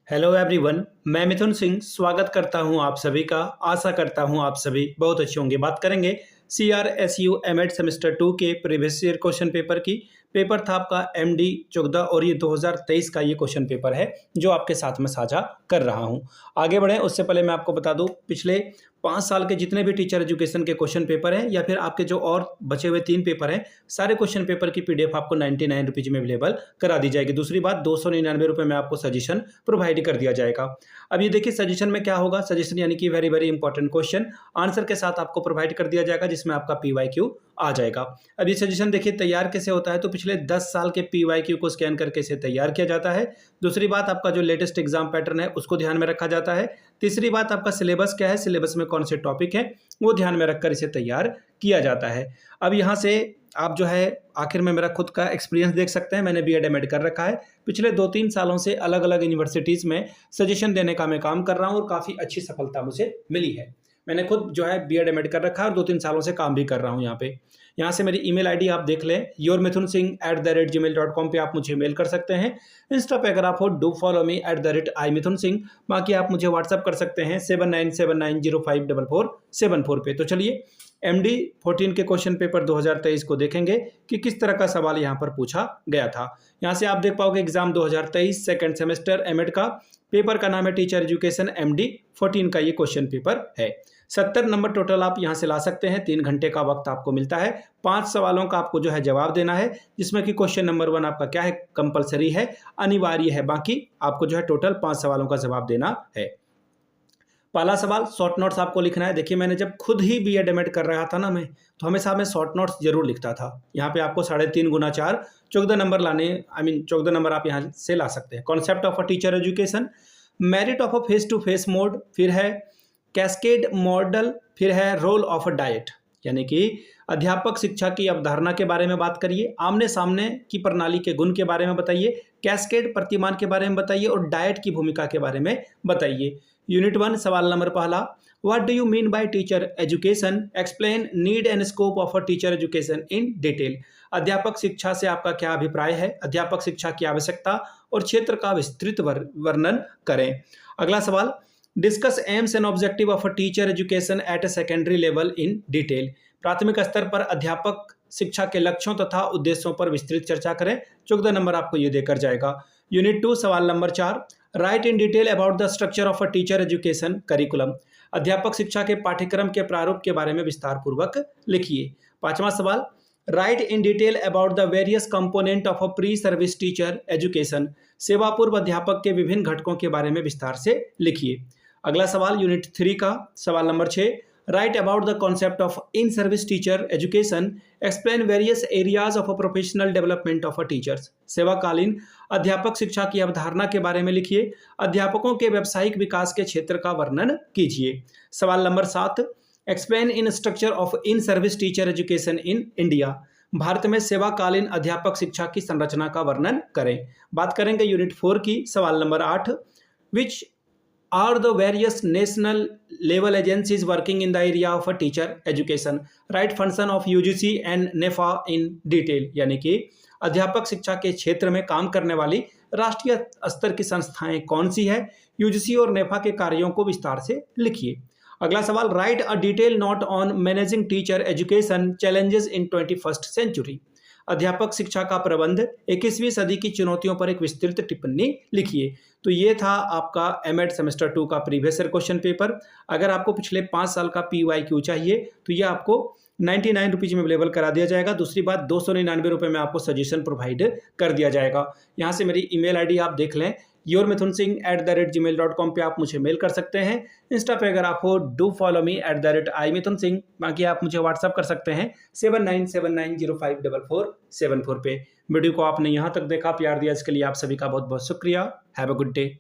Hello everyone, मैं मिथुन सिंह स्वागत करता हूं आप सभी का। आशा करता हूं आप सभी बहुत अच्छे होंगे। बात करेंगे CRSU एमएड सेमेस्टर 2 के प्रीवियस ईयर क्वेश्चन पेपर की। पेपर था आपका MD 14 और ये 2023 का ये क्वेश्चन पेपर है जो आपके साथ में साझा कर रहा हूं। आगे बढ़ें उससे पहले मैं आपको बता दूं, पिछले 5 साल के जितने भी टीचर एजुकेशन के क्वेश्चन पेपर हैं या फिर आपके जो और बचे हुए 3 पेपर हैं, सारे क्वेश्चन पेपर की PDF आपको 99 रुपीज़ में अवेलेबल करा दी जाएगी। दूसरी बात, 299 रुपये में आपको सजेशन प्रोवाइड कर दिया जाएगा। अब ये देखिए सजेशन में क्या होगा। सजेशन यानी कि very very important question answer के साथ आपको प्रोवाइड कर दिया जाएगा, जिसमें आपका PYQ आ जाएगा। अब ये सजेशन देखिए तैयार कैसे होता है, तो पिछले 10 साल के PYQ को स्कैन करके इसे तैयार किया जाता है। दूसरी बात, आपका जो लेटेस्ट एग्जाम पैटर्न है उसको ध्यान में रखा जाता है। तीसरी बात, आपका सिलेबस क्या है, सिलेबस में कौन से टॉपिक है वो ध्यान में रखकर इसे तैयार किया जाता है। अब यहाँ से आप जो है आखिर में मेरा खुद का एक्सपीरियंस देख सकते हैं। मैंने B.Ed एमएड कर रखा है। पिछले 2-3 सालों से अलग अलग यूनिवर्सिटीज़ में सजेशन देने का मैं काम कर रहा हूँ और काफ़ी अच्छी सफलता मुझे मिली है। मैंने खुद जो है B.Ed एमएड कर रखा है और 2-3 सालों से काम भी कर रहा हूँ यहाँ पे। यहाँ से मेरी ईमेल आईडी आप देख लें, yourmithunsingh@gmail.com पे आप मुझे मेल कर सकते हैं। इंस्टा पे अगर आप हो डू फॉलो मी @imithunsingh। बाकी आप मुझे व्हाट्सअप कर सकते हैं 7979054474 पे। तो चलिए MD 14 के क्वेश्चन पेपर 2023 को देखेंगे कि किस तरह का सवाल यहाँ पर पूछा गया था। यहाँ से आप देख पाओगे एग्जाम 2023 सेकेंड सेमेस्टर एमएड का पेपर का नाम है टीचर एजुकेशन MD 14 का ये क्वेश्चन पेपर है। 70 नंबर टोटल आप यहाँ से ला सकते हैं। 3 घंटे का वक्त आपको मिलता है। 5 सवालों का आपको जो है जवाब देना है, जिसमें कि क्वेश्चन नंबर 1 आपका क्या है, कंपलसरी है, अनिवार्य है। बाकी आपको जो है टोटल 5 सवालों का जवाब देना है। पहला सवाल, शॉर्ट नोट्स आपको लिखना है। देखिए मैंने जब खुद ही B.Ed एमएड कर रहा था ना मैं, तो हमेशा मैं शॉर्ट नोट्स जरूर लिखता था। यहाँ पे आपको 3.5 गुना 4 14 नंबर लाने, 14 नंबर आप यहाँ से ला सकते हैं। Concept of a teacher education, merit of a face to face mode, फिर है कैस्केड मॉडल, फिर है रोल ऑफ अ डाइट, यानी कि अध्यापक शिक्षा की अवधारणा के बारे में बात करिए, आमने सामने की प्रणाली के गुण के बारे में बताइए, कैस्केड प्रतिमान के बारे में बताइए और डाइट की भूमिका के बारे में बताइए। यूनिट 1 सवाल नंबर पहला, what do you mean by teacher education, explain need and scope of a teacher education in detail. अध्यापक शिक्षा से आपका क्या अभिप्राय है, अध्यापक शिक्षा की आवश्यकता और क्षेत्र का विस्तृत वर्णन करें। अगला सवाल, discuss AIIMS and objective of a teacher education at a secondary level in detail. प्राथमिक स्तर पर अध्यापक शिक्षा के लक्ष्यों तथा उद्देश्यों पर विस्तृत चर्चा करें। 14 नंबर आपको ये देकर जाएगा। यूनिट 2 सवाल number 4, right in detail about the structure of a teacher education curriculum. अध्यापक शिक्षा के पाठ्यक्रम के प्रारूप के बारे में विस्तार पूर्वक लिखिए। 5वां सवाल, right in detail about the various component of a pre service teacher education. सेवा पूर्व अध्यापक के विभिन्न घटकों के बारे में विस्तार से लिखिए। अगला सवाल यूनिट 3 का सवाल number 6, write about the concept of in service teacher education, explain various areas of a professional development of a teachers. सेवाकालीन अध्यापक शिक्षा की अवधारणा के बारे में लिखिए। अध्यापकों के व्यावसायिक विकास के क्षेत्र का वर्णन कीजिए। सवाल number 7, explain in structure of in service teacher education in India. Bharat में सेवाकालीन अध्यापक शिक्षा की संरचना का वर्णन करें। बात करेंगे यूनिट 4 की सवाल number 8, which are the various national level agencies working in the area of a teacher education, right function of UGC and NEFA in detail। यानी कि अध्यापक शिक्षा के क्षेत्र में काम करने वाली राष्ट्रीय स्तर की संस्थाएं कौन सी है, UGC और NEFA के कार्यों को विस्तार से लिखिए। अगला सवाल, write a detail note on managing teacher education challenges in 21st century. अध्यापक शिक्षा का प्रबंध 21वीं सदी की चुनौतियों पर एक विस्तृत टिप्पणी लिखिए। तो ये था आपका एमएड सेमेस्टर 2 का प्रीवियस ईयर क्वेश्चन पेपर। अगर आपको पिछले 5 साल का PYQ चाहिए तो ये आपको 99 रुपीज़ में अवेलेबल करा दिया जाएगा। दूसरी बात, 299 रुपये में आपको सजेशन प्रोवाइड कर दिया जाएगा। यहाँ से मेरी ईमेल आईडी आप देख लें, yourmithunsingh@gmail.com पे आप मुझे मेल कर सकते हैं। इंस्टा पे अगर आप हो डू फॉलो मी @imithunsingh। बाकी आप मुझे व्हाट्सअप कर सकते हैं 7979054474 पे। वीडियो को आपने यहाँ तक देखा, प्यार दिया, इसके लिए आप सभी का बहुत बहुत शुक्रिया। Have a good day.